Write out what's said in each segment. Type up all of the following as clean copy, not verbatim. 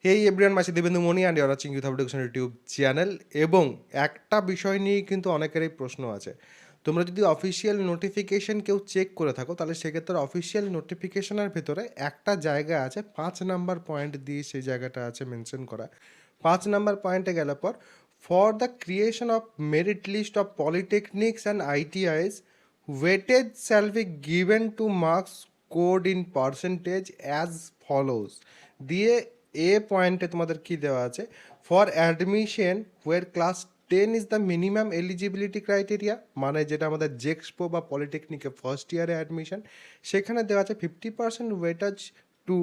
হেই everyone, মাসি Debendu Moni and your watching youth education YouTube channel. এবং একটা বিষয় নিয়ে কিন্তু অনেকেরই প্রশ্ন আছে। তোমরা যদি অফিসিয়াল নোটিফিকেশন কেউ চেক করে থাকো, তাহলে সেক্ষেত্রে অফিসিয়াল নোটিফিকেশনের ভেতরে একটা জায়গা আছে 5 নাম্বার পয়েন্ট দিয়ে, সেই জায়গাটা আছে মেনশন করা। 5 নাম্বার পয়েন্টে গেলে পর, for the creation of merit list of polytechnics and ITIs, weightage shall be given to marks scored in percentage as follows দিয়ে এ পয়েন্টে তোমাদের কি দেওয়া আছে, for admission where class 10 is the minimum eligibility criteria, মানে যেটা আমাদের জেক্সপো বা পলিটেকনিকে ফার্স্ট ইয়ারে অ্যাডমিশন, সেখানে দেওয়া আছে 50% weightage to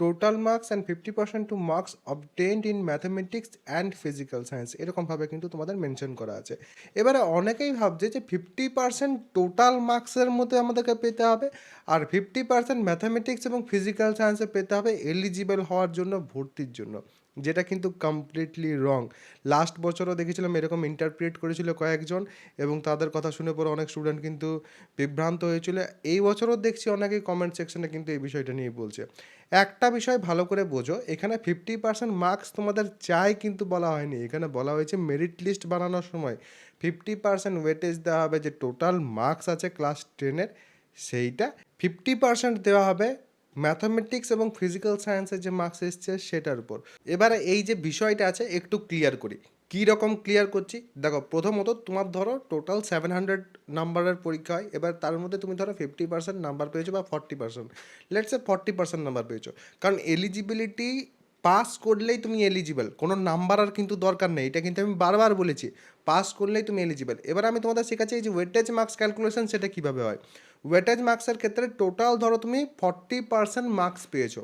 total marks and 50% to marks obtained in mathematics and physical science, এরকমভাবে কিন্তু তোমাদের মেনশন করা আছে। এবারে অনেকেই ভাবছে যে 50% টোটাল মার্কসের মধ্যে আমাদেরকে পেতে হবে, আর 50% ম্যাথামেটিক্স এবং ফিজিক্যাল সায়েন্সে পেতে হবে এলিজিবল হওয়ার জন্য, ভর্তির জন্য, যেটা কিন্তু কমপ্লিটলি রং। লাস্ট বছরও দেখেছিলাম এরকম ইন্টারপ্রিট করেছিল কয়েকজন, এবং তাদের কথা শুনে পরে অনেক স্টুডেন্ট কিন্তু বিভ্রান্ত হয়েছিল। এই বছরও দেখছি অনেকেই কমেন্ট সেকশনে কিন্তু এই বিষয়টা নিয়ে বলছে। একটা বিষয় ভালো করে বোঝো, এখানে 50% মার্কস তোমাদের চাই কিন্তু বলা হয়নি, এখানে বলা হয়েছে মেরিট লিস্ট বানানোর সময় 50% ওয়েটেজ দেওয়া হবে, যে টোটাল মার্কস আছে ক্লাস 10-এর সেইটা 50% দেওয়া হবে ম্যাথামেটিক্স এবং ফিজিক্যাল সায়েন্সের যে মার্কস এসছে সেটার উপর। এবারে এই যে বিষয়টা আছে একটু ক্লিয়ার করি। কী রকম ক্লিয়ার করছি দেখো, প্রথমত তোমার ধরো টোটাল 700 নাম্বারের পরীক্ষা হয়, এবার তার মধ্যে তুমি ধরো 50% নাম্বার পেয়েছো বা 40%, লেটস সে 40% নাম্বার পেয়েছো, কারণ এলিজিবিলিটি পাস করলেই তুমি এলিজিবল, কোনো নাম্বার আর কিন্তু দরকার নেই, এটা কিন্তু আমি বারবার বলেছি, পাস করলেই তুমি এলিজিবল। এবার আমি তোমাদের শেখাচ্ছি এই যে ওয়েটেজ মার্কস ক্যালকুলেশন সেটা কীভাবে হয়। ওয়েটেজ মার্কসের ক্ষেত্রে টোটাল ধরো তুমি 40% মার্কস পেয়েছো,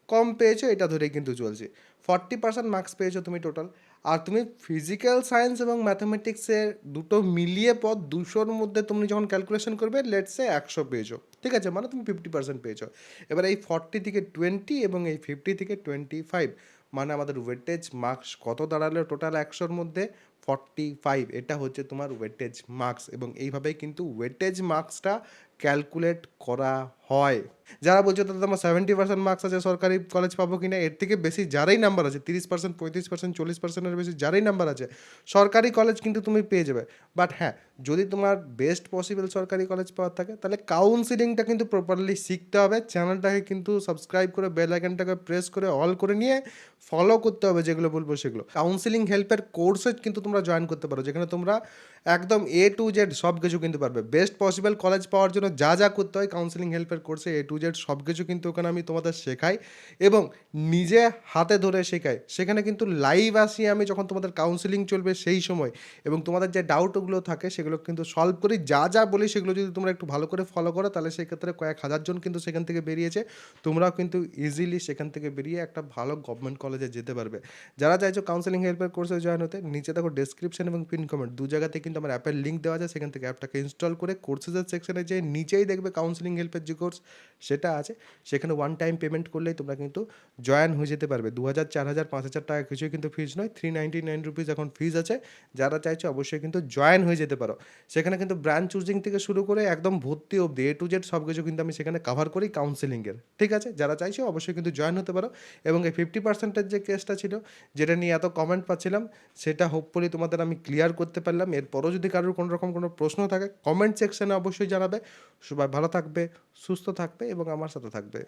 কম পেয়েছো এটা ধরেই কিন্তু চলছে, 40% মার্কস পেয়েছো তুমি টোটাল, আর তুমি ফিজিক্যাল সায়েন্স এবং ম্যাথামেটিক্সের দুটো মিলিয়ে পর 200-র মধ্যে তুমি যখন ক্যালকুলেশন করবে লেটসে 100 পেয়েছো, ঠিক আছে, মানে তুমি 50% পেয়েছো। এবার এই 40 থেকে 20 এবং এই 50 থেকে 25, মানে আমাদের ওয়েটেজ মার্কস কত দাঁড়ালো টোটাল 100-র মধ্যে 45, এটা হচ্ছে তোমার ওয়েটেজ মার্কস, এবং এইভাবেই কিন্তু ওয়েটেজ মার্কসটা ক্যালকুলেট করা হয়। যারা বলছে তাদের আমার 70% মার্কস আছে, সরকারি কলেজ পাবো কি না, এর থেকে বেশি যারাই নাম্বার আছে 30%, 35%, 40%-এর বেশি যারাই নাম্বার আছে, সরকারি কলেজ কিন্তু তুমি পেয়ে যাবে। বাট হ্যাঁ, যদি তোমার বেস্ট পসিবল সরকারি কলেজ পাওয়ার থাকে, তাহলে কাউন্সিলিংটা কিন্তু প্রপারলি শিখতে হবে, চ্যানেলটাকে কিন্তু সাবস্ক্রাইব করে বেল আইকনটাকে প্রেস করে অল করে নিয়ে ফলো করতে হবে, যেগুলো বলবো সেগুলো। কাউন্সিলিং হেল্পের কোর্সে কিন্তু তোমরা জয়েন করতে পারো, যেখানে তোমরা একদম A to Z সব কিছু কিন্তু পারবে। বেস্ট পসিবল কলেজ পাওয়ার জন্য যা যা করতে হয় কাউন্সিলিং হেল্পের কোর্সে A to Z সব কিছু কিন্তু ওখানে আমি তোমাদের শেখাই, এবং নিজে হাতে ধরে শেখাই। সেখানে কিন্তু লাইভ আসি আমি যখন তোমাদের কাউন্সিলিং চলবে সেই সময়, এবং তোমাদের যে ডাউটগুলো থাকে সেগুলো কিন্তু সলভ করি। যা যা বলি সেগুলো যদি তোমরা একটু ভালো করে ফলো করো, তাহলে সেক্ষেত্রে কয়েক হাজার জন কিন্তু সেখান থেকে বেরিয়েছে, তোমরাও কিন্তু ইজিলি সেখান থেকে বেরিয়ে একটা ভালো গভর্নমেন্ট কলেজে যেতে পারবে। যারা চাইছো কাউন্সিলিং হেল্পের কোর্সে জয়েন হতে, নিচে দেখো ডেসক্রিপশন এবং পিন কমেন্ট দু জায়গাতে কিন্তু আমার অ্যাপের লিঙ্ক দেওয়া আছে, সেখান থেকে অ্যাপটাকে ইনস্টল করে কোর্সেসের সেকশনে যে নিচেই দেখবে কাউন্সিলিং হেল্পের যে কোর্স সেটা আছে, সেখানে ওয়ান টাইম পেমেন্ট করলেই তোমরা কিন্তু জয়েন হয়ে যেতে পারবে। 2000, 4000, 5000 টাকা কিছুই কিন্তু ফিজ নয়, 399 রুপিস এখন ফিজ আছে। যারা চাইছো অবশ্যই কিন্তু জয়েন হয়ে যেতে পারো। সেখানে কিন্তু ব্রাঞ্চ চুজিং থেকে শুরু করে একদম ভর্তি অবধি A to Z সব কিছু কিন্তু আমি সেখানে কভার করি কাউন্সিলিংয়ের, ঠিক আছে। যারা চাইছো অবশ্যই কিন্তু জয়েন হতে পারো। এবং এই 50%-এর যে কেসটা ছিল, যেটা নিয়ে এত কমেন্ট পাচ্ছিলাম, সেটা হোপফুলি তোমাদের আমি ক্লিয়ার করতে পারলাম। এরপরও যদি কারোর কোনো রকম কোনো প্রশ্ন থাকে কমেন্ট সেকশনে অবশ্যই জানাবে। সবাই ভালো থাকবে, সুস্থ থাকবে এবং আমার সাথে থাকবে।